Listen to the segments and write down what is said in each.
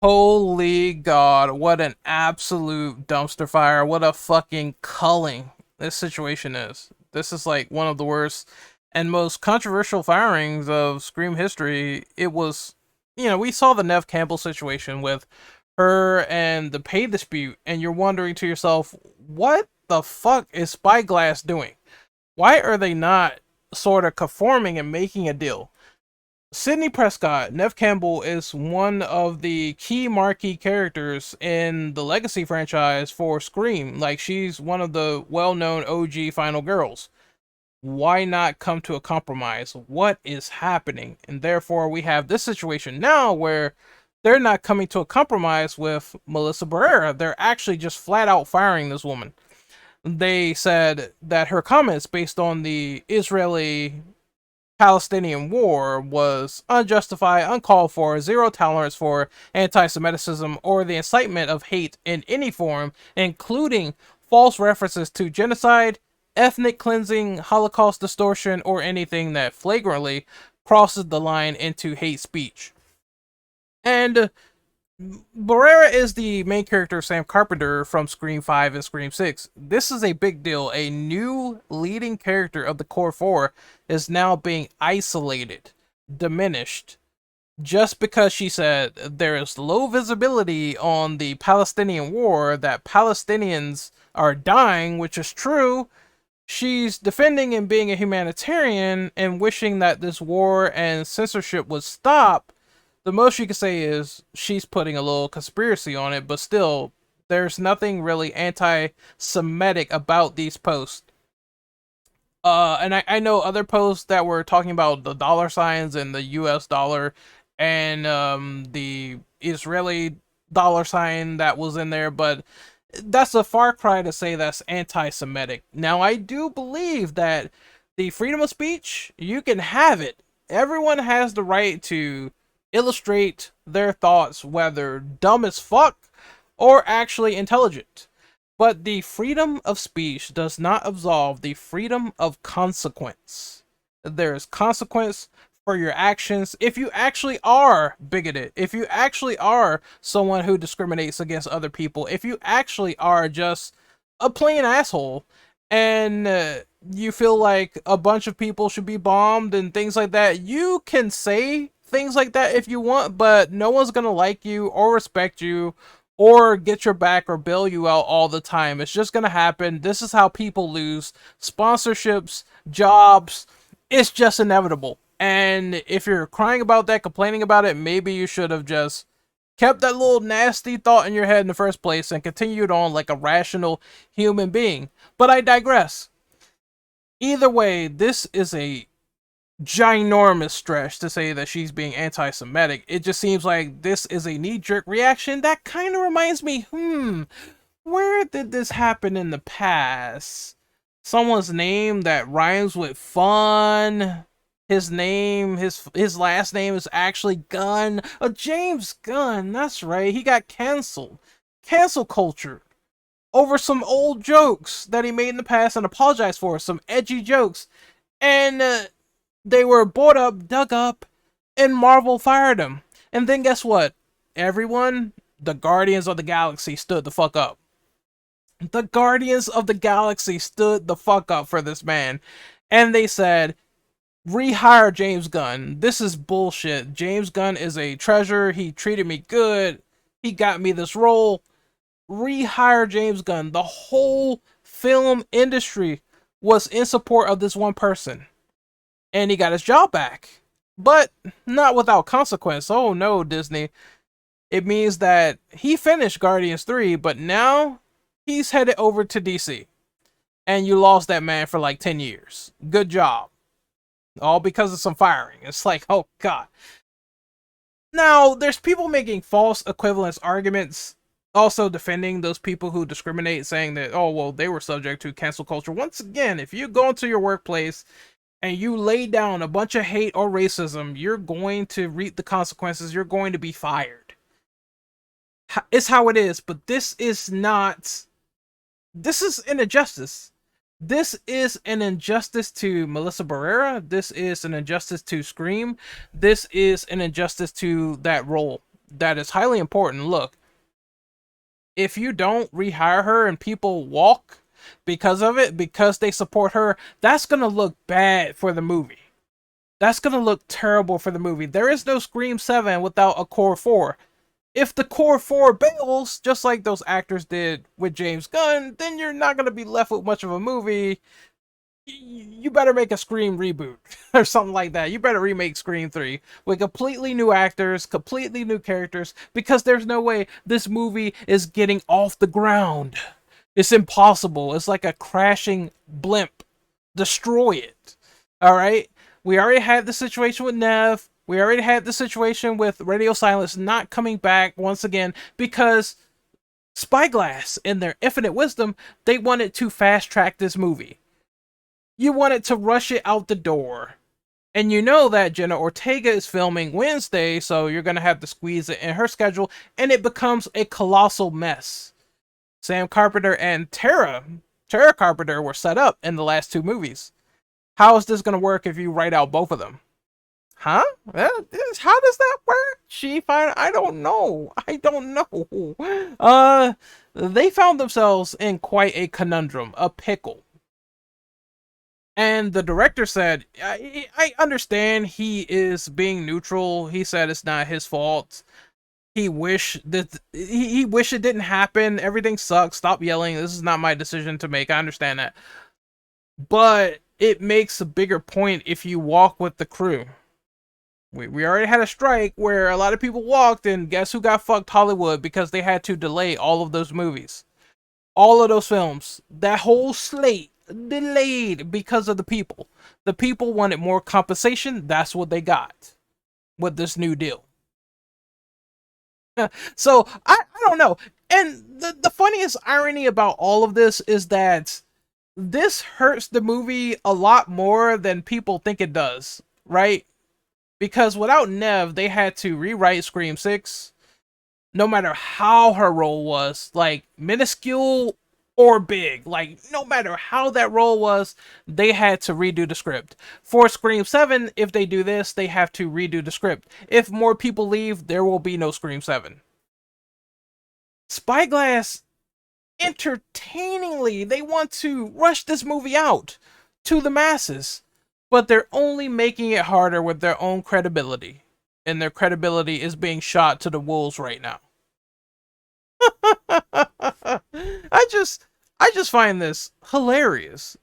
Holy God, what an absolute dumpster fire. What a fucking culling this situation is. This is like one of the worst and most controversial firings of Scream history. It was, we saw the Nev Campbell situation with her and the pay dispute, and you're wondering to yourself, what the fuck is Spyglass doing? Why are they not sort of conforming and making a deal? Sidney Prescott, Nev Campbell, is one of the key marquee characters in the Legacy franchise for Scream. Like, she's one of the well known OG final girls. Why not come to a compromise? What is happening? And therefore, we have this situation now where they're not coming to a compromise with Melissa Barrera. They're actually just flat out firing this woman. They said that her comments based on the Israeli Palestinian war was unjustified, uncalled for, zero tolerance for anti Semitism or the incitement of hate in any form, including false references to genocide, ethnic cleansing, Holocaust distortion, or anything that flagrantly crosses the line into hate speech. And Barrera is the main character of Sam Carpenter from Scream 5 and Scream 6. This is a big deal. A new leading character of the Core 4 is now being isolated, diminished, just because she said there is low visibility on the Palestinian war, that Palestinians are dying, which is true. She's defending and being a humanitarian and wishing that this war and censorship would stop. The most you can say is she's putting a little conspiracy on it, but still, there's nothing really anti-Semitic about these posts. And I know other posts that were talking about the dollar signs and the US dollar and the Israeli dollar sign that was in there, but that's a far cry to say that's anti-Semitic. Now, I do believe that the freedom of speech, you can have it. Everyone has the right to illustrate their thoughts, whether dumb as fuck or actually intelligent. But the freedom of speech does not absolve the freedom of consequence. There is consequence for your actions if you actually are bigoted, if you actually are someone who discriminates against other people, if you actually are just a plain asshole and you feel like a bunch of people should be bombed and things like that, you can say things like that if you want, but no one's gonna like you or respect you or get your back or bail you out all the time. It's just gonna happen. This is how people lose sponsorships, jobs. It's just inevitable. And if you're crying about that, complaining about it, maybe you should have just kept that little nasty thought in your head in the first place and continued on like a rational human being. But I digress. Either way, this is a ginormous stretch to say that she's being anti-Semitic. It just seems like this is a knee-jerk reaction that kind of reminds me, where did this happen in the past? Someone's name that rhymes with fun. His last name is actually Gunn. James Gunn, that's right. He got canceled. Cancel culture over some old jokes that he made in the past and apologized for, some edgy jokes. And they were brought up, dug up, and Marvel fired him. And then guess what? Everyone, the Guardians of the Galaxy stood the fuck up. The Guardians of the Galaxy stood the fuck up for this man. And they said, rehire James Gunn. This is bullshit. James Gunn is a treasure. He treated me good. He got me this role. Rehire James Gunn. The whole film industry was in support of this one person. And he got his job back. But not without consequence. Oh no, Disney. It means that he finished Guardians 3, but now he's headed over to DC. And you lost that man for like 10 years. Good job. All because of some firing. It's like, oh god. Now, there's people making false equivalence arguments, also defending those people who discriminate, saying that, oh, well, they were subject to cancel culture. Once again, if you go into your workplace and you lay down a bunch of hate or racism, you're going to reap the consequences. You're going to be fired. It's how it is, but this is not. This is an injustice. This is an injustice to Melissa Barrera. This is an injustice to Scream. This is an injustice to that role. that is highly important. Look, if you don't rehire her and people walk because of it, because they support her, that's gonna look bad for the movie. That's gonna look terrible for the movie. There is no Scream 7 without a core 4. If the core 4 bails, just like those actors did with James Gunn, then you're not gonna be left with much of a movie. You better make a Scream reboot or something like that. You better remake Scream 3 with completely new actors, completely new characters, because there's no way this movie is getting off the ground. It's impossible. It's like a crashing blimp. Destroy it. All right? We already had the situation with Nev. We already had the situation with Radio Silence not coming back once again because Spyglass, in their infinite wisdom, they wanted to fast track this movie. You wanted to rush it out the door. And you know that Jenna Ortega is filming Wednesday, so you're going to have to squeeze it in her schedule, and it becomes a colossal mess. Sam Carpenter and Tara Carpenter were set up in the last two movies. How is this going to work if you write out both of them? Huh? How does that work? I don't know. I don't know. They found themselves in quite a conundrum, a pickle. And the director said, I understand he is being neutral. He said it's not his fault. He wish it didn't happen. Everything sucks. Stop yelling. This is not my decision to make. I understand that. But it makes a bigger point if you walk with the crew. We already had a strike where a lot of people walked, and guess who got fucked? Hollywood, because they had to delay all of those movies. All of those films. That whole slate delayed because of the people. The people wanted more compensation. That's what they got with this new deal. So I don't know. And the funniest irony about all of this is that this hurts the movie a lot more than people think it does, right? Because without Nev, they had to rewrite Scream 6, no matter how her role was, like minuscule or big, like no matter how that role was, they had to redo the script. For Scream 7, if they do this, they have to redo the script. If more people leave, there will be no Scream 7. Spyglass, entertainingly, they want to rush this movie out to the masses, but they're only making it harder with their own credibility. And their credibility is being shot to the wolves right now. I just find this hilarious.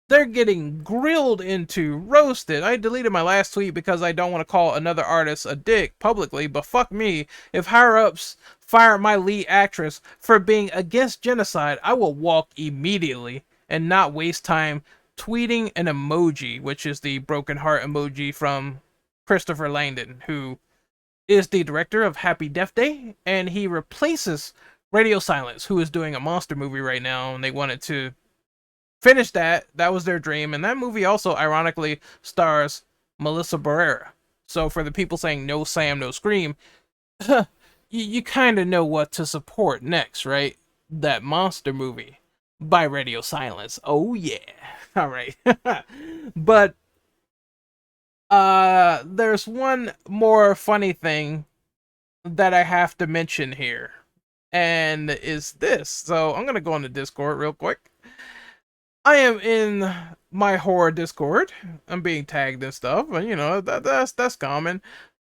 They're getting grilled into, roasted. I deleted my last tweet because I don't want to call another artist a dick publicly, but fuck me. If higher-ups fire my lead actress for being against genocide, I will walk immediately and not waste time tweeting an emoji, which is the broken heart emoji from Christopher Langdon, who is the director of Happy Death Day, and he replaces Radio Silence, who is doing a monster movie right now, and they wanted to finish that. That was their dream, and that movie also, ironically, stars Melissa Barrera. So for the people saying no Sam, no Scream, you kind of know what to support next, right? That monster movie by Radio Silence. Oh yeah. All right. But there's one more funny thing that I have to mention here, and is this. So I'm gonna go on the Discord real quick. I am in my horror Discord. I'm being tagged and stuff, and you know that's common.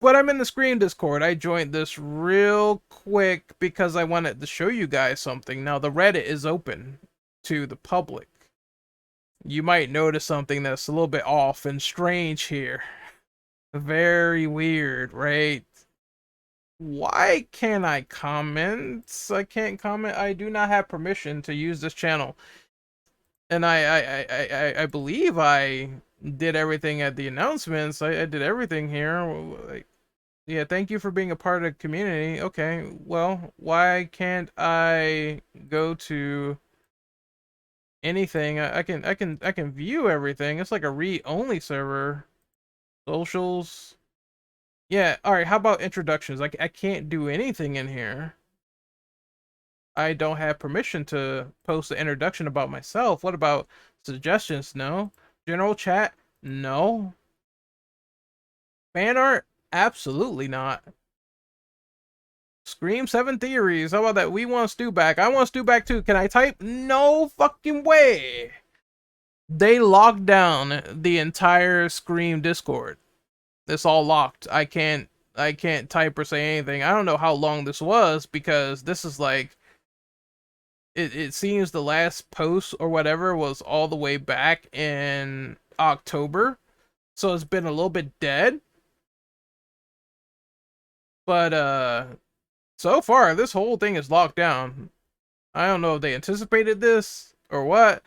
But I'm in the Scream Discord. I joined this real quick because I wanted to show you guys something. Now the Reddit is open to the public. You might notice something that's a little bit off and strange here. Very weird, right? Why can't I comment? I can't comment. I do not have permission to use this channel. And I believe I did everything at the announcements. I did everything here. Yeah, thank you for being a part of the community. Okay, well, why can't I go to anything? I can view everything. It's like a read-only server. Socials. Yeah, alright, how about introductions? I can't do anything in here. I don't have permission to post an introduction about myself. What about suggestions? No. General chat? No. Fan art? Absolutely not. Scream 7 theories. How about that? We want Stu back. I want Stu back too. Can I type? No fucking way. They locked down the entire Scream Discord. It's all locked. I can't type or say anything. I don't know how long this was because this is like it seems the last post or whatever was all the way back in October. So it's been a little bit dead. But so far this whole thing is locked down. I don't know if they anticipated this or what,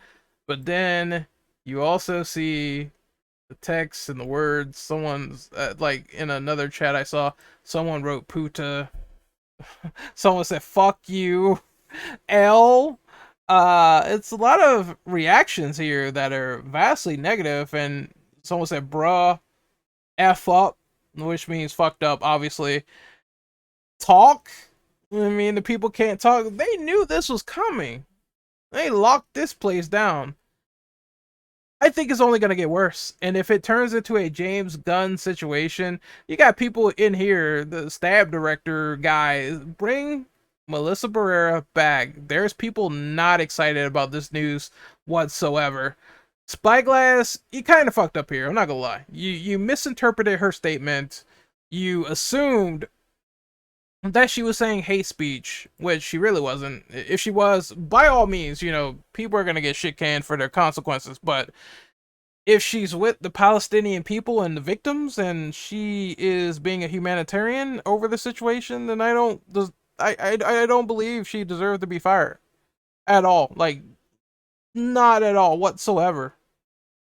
but then you also see the text and the words. Someone's like in another chat I saw, someone wrote puta. Someone said fuck you. L. It's a lot of reactions here that are vastly negative, and someone said bruh, F up, which means fucked up, obviously. Talk. I mean, the people can't talk. They knew this was coming. They locked this place down. I think it's only going to get worse. And if it turns into a James Gunn situation, you got people in here, the stab director guy, bring Melissa Barrera back. There's people not excited about this news whatsoever. Spyglass, you kind of fucked up here. I'm not going to lie. You misinterpreted her statement. You assumed that she was saying hate speech, which she really wasn't. If she was, by all means, people are gonna get shit canned for their consequences. But if she's with the Palestinian people and the victims, and she is being a humanitarian over the situation, then I don't believe she deserved to be fired at all. Like, not at all whatsoever.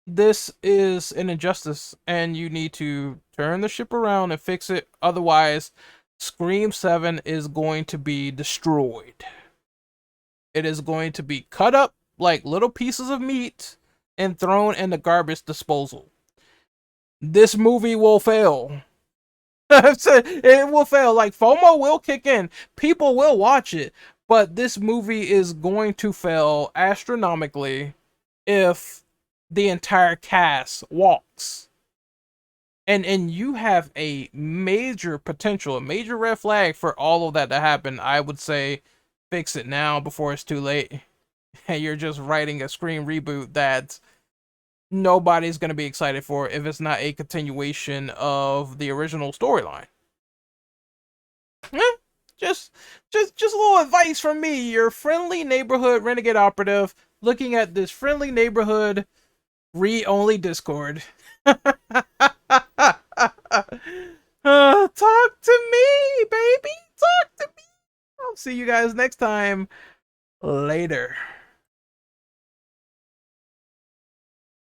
This is an injustice, and you need to turn the ship around and fix it. Otherwise, Scream 7 is going to be destroyed. It is going to be cut up like little pieces of meat and thrown in the garbage disposal. This movie will fail. It will fail. Like, FOMO will kick in. People will watch it. But this movie is going to fail astronomically if the entire cast walks. And you have a major potential, a major red flag for all of that to happen. I would say fix it now before it's too late. And you're just writing a Scream reboot that nobody's going to be excited for if it's not a continuation of the original storyline. Just a little advice from me, your friendly neighborhood renegade operative, looking at this friendly neighborhood read-only Discord. Talk to me, baby. Talk to me. I'll see you guys next time. Later.